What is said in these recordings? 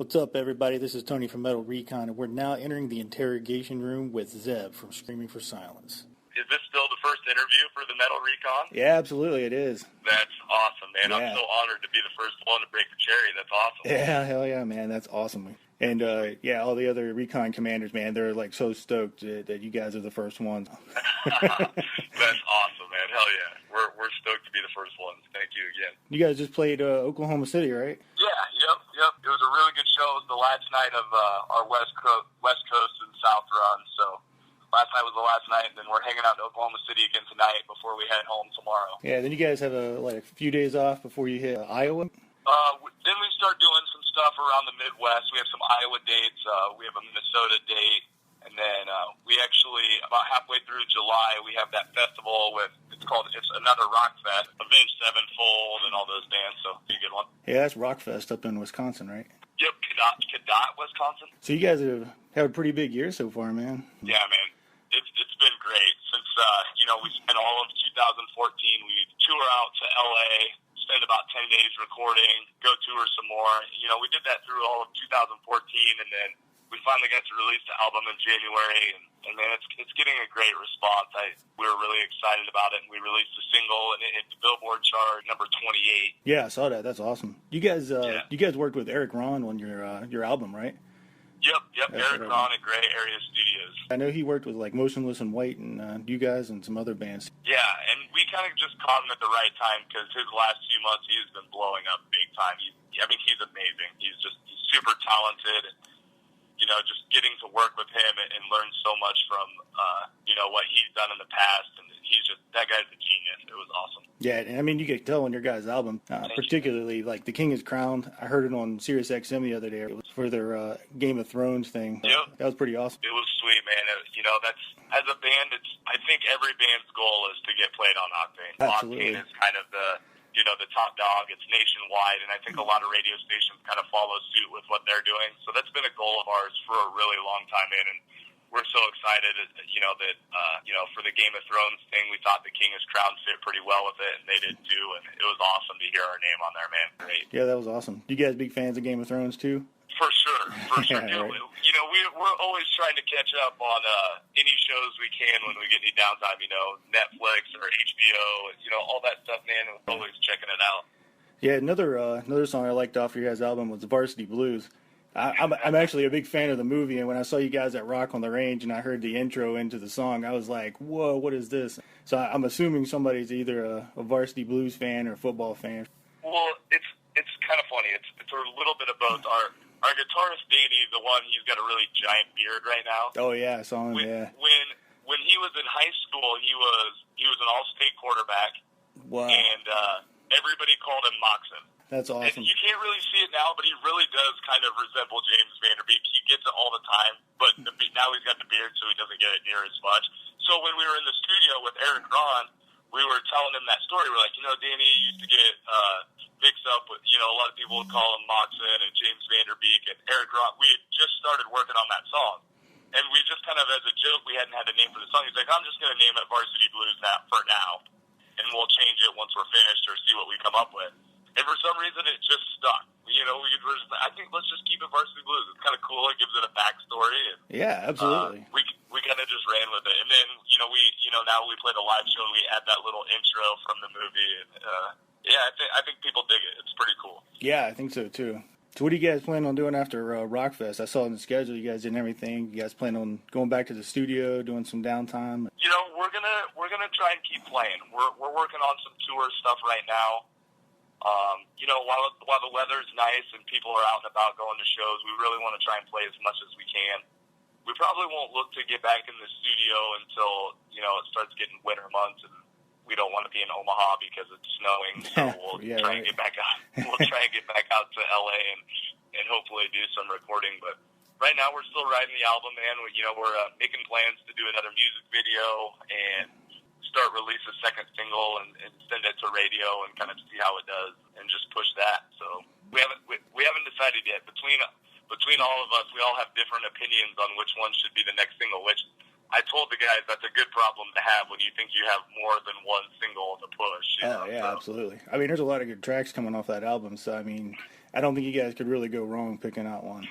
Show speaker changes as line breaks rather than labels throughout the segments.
What's up, everybody? This is Tony from Metal Recon, and we're now entering the interrogation room with Zeb from Screaming for Silence.
Is this still the first interview for the Metal Recon?
Yeah, absolutely, it is.
That's awesome, man.
Yeah.
I'm so honored to be the first one to break the cherry. That's awesome.
Yeah, hell yeah, man. That's awesome. And, all the other Recon commanders, man, they're, like, so stoked that you guys are the first ones.
That's awesome, man. Hell yeah. We're stoked to be the first ones. Thank you again.
You guys just played Oklahoma City, right?
Yeah, yep. It was a really good show. It was the last night of our West Coast and South run, so last night was the last night, and then we're hanging out in Oklahoma City again tonight before we head home tomorrow.
Yeah, then you guys have a few days off before you hit Iowa?
Then we start doing some stuff around the Midwest. We have some Iowa dates. We have a Minnesota date. And then we actually, about halfway through July, we have that festival it's another Rock Fest, Avenged Sevenfold and all those bands, so it's a good one.
Yeah, that's Rockfest up in Wisconsin, right?
Yep, Cadott, Wisconsin.
So you guys have had a pretty big year so far, man.
Yeah, man. It's been great. Since, we spent all of 2014, we tour out to L.A., spend about 10 days recording, go tour some more. We did that through all of 2014, and then we finally got to release the album in January, and man, it's getting a great response. We were really excited about it, and we released a single, and it hit the Billboard chart, number 28.
Yeah, I saw that. That's awesome. You guys worked with Eric Ron on your album, right?
Yep. Eric Ron at Gray Area Studios.
I know he worked with like Motionless in White and you guys and some other bands.
Yeah, and we kind of just caught him at the right time because his last few months he has been blowing up big time. He's amazing. He's super talented. Just getting to work with him and learn so much from what he's done in the past, and that guy's a genius. It was awesome. Yeah,
and I mean, you could tell on your guys' album, particularly like The King is Crowned. I heard it on Sirius XM the other day. It was for their Game of Thrones thing.
Yep.
That was pretty awesome.
It was sweet, man. That's as a band. I think every band's goal is to get played on Octane.
Absolutely.
Octane is kind of the top dog. It's nationwide, and I think a lot of radio stations kind of follow suit with what they're doing. So that's been a goal of ours for a really long time, and we're so excited, that for the Game of Thrones thing, we thought the King is Crowned fit pretty well with it, and they did too, and it was awesome to hear our name on there, man. Great.
Yeah, that was awesome. You guys big fans of Game of Thrones too?
For sure.
Yeah, right.
We're always trying to catch up on any shows we can when we get any downtime, Netflix or HBO, all that stuff, man, and we're always checking it out.
Yeah, another song I liked off your guys' album was Varsity Blues. I'm actually a big fan of the movie, and when I saw you guys at Rock on the Range and I heard the intro into the song, I was like, whoa, what is this? So I'm assuming somebody's either a Varsity Blues fan or a football fan.
Well, it's kind of funny. It's a little bit of both. Our guitarist, Danny, he's got a really giant beard right now.
Oh, yeah, I saw him, yeah.
When he was in high school, he was an all-state quarterback.
Wow.
And everybody called him Moxon.
That's awesome.
And you can't really see it now, but he really does kind of resemble James Vanderbeek. He gets it all the time, but now he's got the beard, so he doesn't get it near as much. So when we were in the studio with Eric Ron, we were telling him that story. We're like, Danny used to get mixed up with, a lot of people would call him Moxon and James Vanderbeek and Eric Ron. We had just started working on that song. And we just kind of, as a joke, we hadn't had a name for the song. He's like, I'm just going to name it Varsity Blues for now. And we'll change it once we're finished or see what we come up with. And for some reason, it just stuck. I think let's just keep it Varsity Blues. It's kind of cool. It gives it a backstory. And,
yeah, absolutely.
We kind of just ran with it. And then, now we play the live show and we add that little intro from the movie. And, I think people dig it. It's pretty cool.
Yeah, I think so, too. So what do you guys plan on doing after Rockfest? I saw in the schedule you guys did everything. You guys plan on going back to the studio, doing some downtime?
We're gonna try and keep playing. We're working on some tour stuff right now. While the weather's nice and people are out and about going to shows, we really want to try and play as much as we can. We probably won't look to get back in the studio until it starts getting winter months, and we don't want to be in Omaha because it's snowing. So we'll try and get back out. We'll try and get back out to LA and hopefully do some recording. But right now we're still writing the album, man. We're making plans to do another music video and start release a second single and send it to radio and kind of see how it does and just push that. So we haven't decided yet. Between all of us, we all have different opinions on which one should be the next single, which I told the guys that's a good problem to have when you think you have more than one single to push.
Yeah, absolutely. I mean, there's a lot of good tracks coming off that album, so I mean, I don't think you guys could really go wrong picking out one.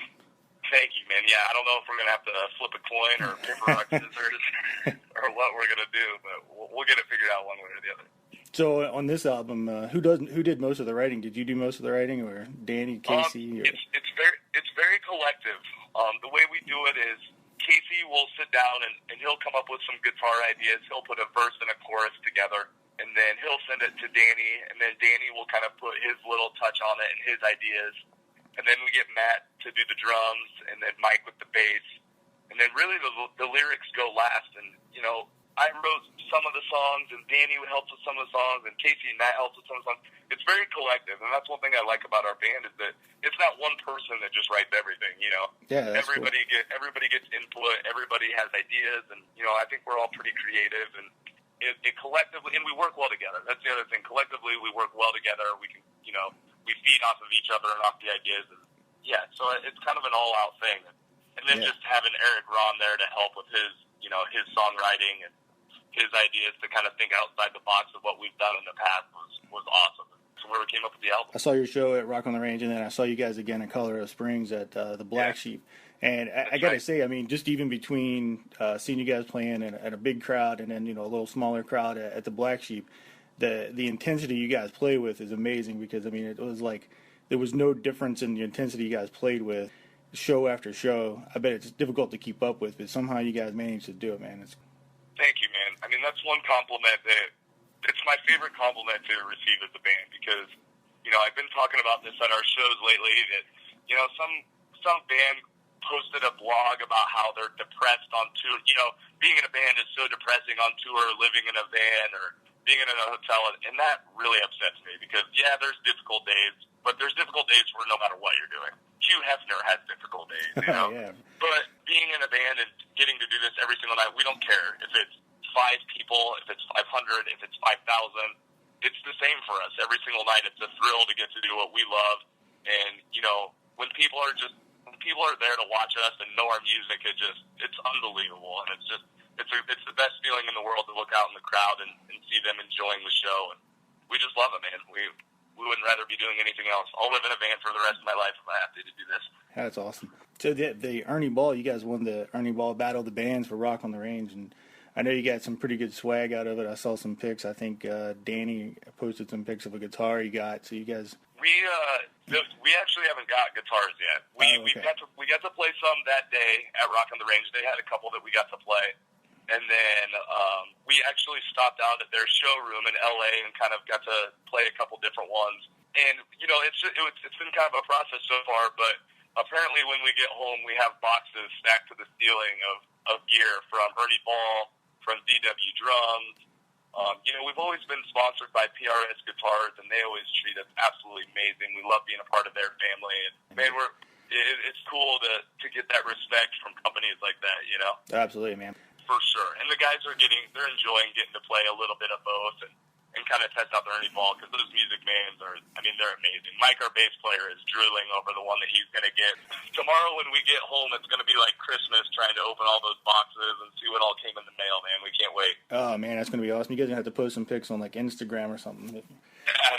Thank you, man. Yeah, I don't know if we're going to have to flip a coin or paper, rock, scissors or what we're going to do, but we'll get it figured out one way or the other.
So on this album, who did most of the writing? Did you do most of the writing, or Danny, Casey? Or?
It's very collective. The way we do it is Casey will sit down and he'll come up with some guitar ideas. He'll put a verse and a chorus together, and then he'll send it to Danny, and then Danny will kind of put his little touch on it and his ideas. And then we get Matt to do the drums, and then Mike with the bass. And then really the lyrics go last. And, you know, I wrote some of the songs, and Danny helped with some of the songs, and Casey and Matt helped with some of the songs. It's very collective, and that's one thing I like about our band is that it's not one person that just writes everything, you know.
Yeah, that's
everybody gets input, everybody has ideas, and, you know, I think we're all pretty creative, and it collectively, and we work well together. That's the other thing. Collectively, we work well together. We can, you know, we feed off of each other and off the ideas. And yeah, so it's kind of an all-out thing. And then just having Eric Ron there to help with his, you know, his songwriting and his ideas to kind of think outside the box of what we've done in the past was awesome. So where we came up with the album.
I saw your show at Rock on the Range, and then I saw you guys again in Colorado Springs at the Black Sheep. And I got to say, I mean, just even between seeing you guys playing at a big crowd and then, you know, a little smaller crowd at the Black Sheep, the intensity you guys play with is amazing because, I mean, it was like there was no difference in the intensity you guys played with show after show. I bet it's difficult to keep up with, but somehow you guys managed to do it, man.
Thank you, man. I mean, that's one compliment it's my favorite compliment to receive as a band because, you know, I've been talking about this at our shows lately that, you know, some band posted a blog about how they're depressed on tour. You know, being in a band is so depressing on tour, living in a van or being in a hotel, and that really upsets me because, yeah, there's difficult days, but there's difficult days for no matter what you're doing. Hugh Hefner has difficult days, you know?
Yeah.
But being in a band and getting to do this every single night, we don't care if it's 5 people, if it's 500, if it's 5,000. It's the same for us. Every single night, it's a thrill to get to do what we love. And, you know, when people are there to watch us and know our music, it's unbelievable. And it's the best feeling in the world to look out in the crowd and see them enjoying the show. And we just love it, man. We wouldn't rather be doing anything else. I'll live in a van for the rest of my life if I have to do this.
That's awesome. So the Ernie Ball, you guys won the Ernie Ball Battle of the Bands for Rock on the Range, and I know you got some pretty good swag out of it. I saw some pics. I think Danny posted some pics of a guitar you got. So you guys,
we actually haven't got guitars yet. We got to play some that day at Rock on the Range. They had a couple that we got to play, and then we actually stopped out at their showroom in LA and kind of got to play a couple different ones. And you know, it's been kind of a process so far, but apparently when we get home, we have boxes stacked to the ceiling of gear from Ernie Ball, from DW Drums. You know, we've always been sponsored by PRS Guitars, and they always treat us absolutely amazing. We love being a part of their family. And, man, it's cool to get that respect from companies like that, you know?
Absolutely, man.
For sure. And the guys they're enjoying getting to play a little bit of both and kind of test out the Ernie Ball because those music bands they're amazing. Mike, our bass player, is drooling over the one that he's going to get. Tomorrow when we get home, it's going to be like Christmas trying to open all those boxes and see what all came in the mail, man. We can't wait.
Oh, man, that's going to be awesome. You guys are going to have to post some pics on, like, Instagram or something.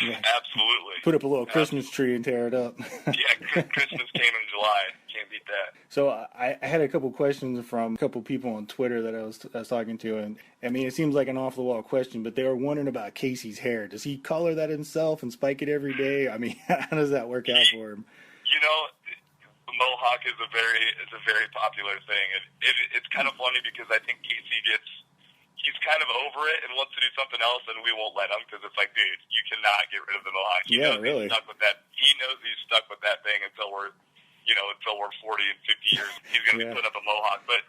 Yeah, absolutely.
Put up a little Christmas tree and tear it up.
Yeah, Christmas came in July. Can't beat that.
So I had a couple questions from a couple people on Twitter that I was talking to, and I mean, it seems like an off-the-wall question, but they were wondering about Casey's hair. Does he color that himself and spike it every day? I mean, how does that work out for him?
You know, the mohawk is a very popular thing. It's kind of funny because I think he's kind of over it and wants to do something else, and we won't let him because it's like, dude, you cannot get rid of the mohawk. He knows
really.
He's stuck with that. He knows he's stuck with that thing until we're 40 and 50 years. He's going to be putting up a mohawk, but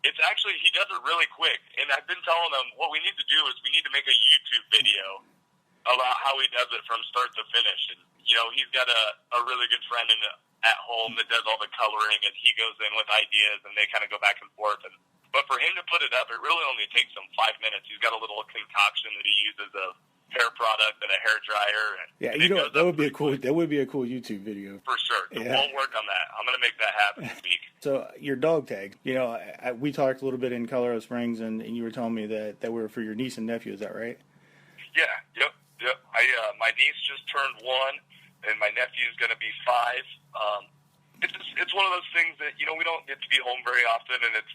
it's actually he does it really quick. And I've been telling him what we need to do is we need to make a YouTube video about how he does it from start to finish. And you know, he's got a really good friend at home that does all the coloring, and he goes in with ideas, and they kind of go back and forth. But for him to put it up, it really only takes him 5 minutes. He's got a little concoction that he uses of hair product and a hair dryer.
Yeah, you know, that would be a cool YouTube video.
For sure. So we'll work on that. I'm going to make that happen this week.
So your dog tag, you know, we talked a little bit in Colorado Springs, and you were telling me that were for your niece and nephew. Is that right?
Yeah. Yep. My niece just turned 1. and my nephew's going to be 5. It's one of those things that, you know, we don't get to be home very often, and it's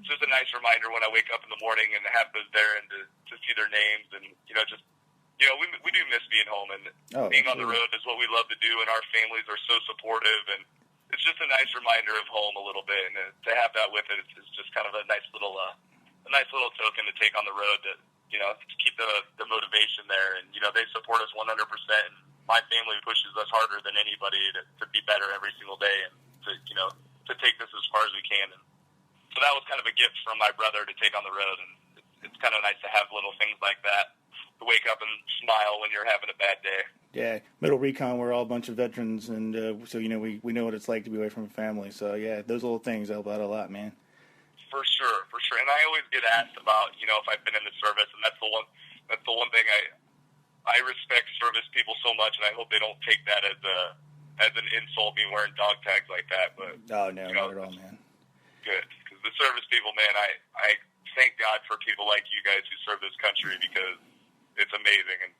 just a nice reminder when I wake up in the morning and have those there and to see their names, and, you know, just, you know, we do miss being home, and being on the road is what we love to do, and our families are so supportive, and it's just a nice reminder of home a little bit, and to have that with it is just kind of a nice little token to take on the road to, you know, to keep the motivation there, and, you know, they support us 100%, and my family pushes us harder than anybody to be better every single day, and to, you know, to take this as far as we can, and so that was kind of a gift from my brother to take on the road, and it's kind of nice to have little things like that, to wake up and smile when you're having a bad day.
Yeah, Middle Recon, we're all a bunch of veterans, and so, you know, we know what it's like to be away from a family. So, yeah, those little things help out a lot, man.
For sure. And I always get asked about, you know, if I've been in the service, and that's the one thing I respect service people so much, and I hope they don't take that as an insult, me wearing dog tags like that. But
oh, no,
you know,
not at all, man.
Good, because the service people, man, I thank God for people like you guys who serve this country, because it's amazing, and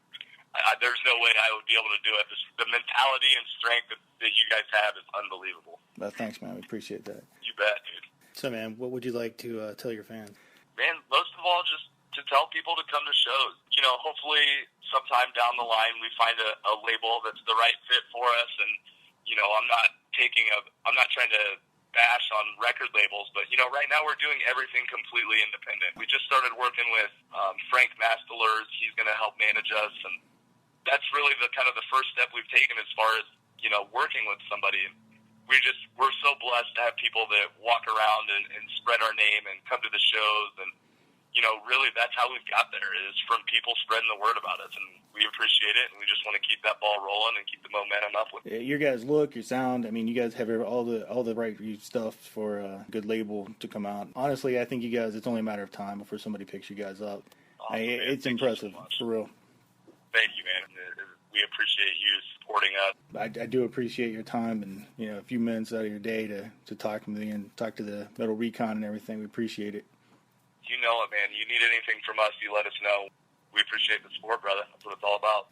there's no way I would be able to do it. The mentality and strength that you guys have is unbelievable.
Well, thanks, man. We appreciate that.
You bet, dude.
So, man, what would you like to tell your fans?
Man, most of all, just to tell people to come to shows. You know, hopefully sometime down the line we find a label that's the right fit for us. And, you know, I'm not trying to bash on record labels, but, you know, right now we're doing everything completely independent. We just started working with Frank Mastelers. He's going to help manage us, and that's really the kind of the first step we've taken as far as, you know, working with somebody. We're so blessed to have people that walk around and spread our name and come to the shows, and, you know, really that's how we've got there, is from people spreading the word about us, and we appreciate it, and we just want to keep that ball rolling and keep the momentum up with it.
Your guys' look, your sound, I mean, you guys have all the right stuff for a good label to come out. Honestly, I think you guys, it's only a matter of time before somebody picks you guys up.
Awesome,
it's impressive, for real.
Thank you, man. We appreciate you supporting us.
I do appreciate your time and, you know, a few minutes out of your day to talk to me and talk to the Middle Recon and everything. We appreciate it.
You know it, man. You need anything from us, you let us know. We appreciate the support, brother. That's what it's all about.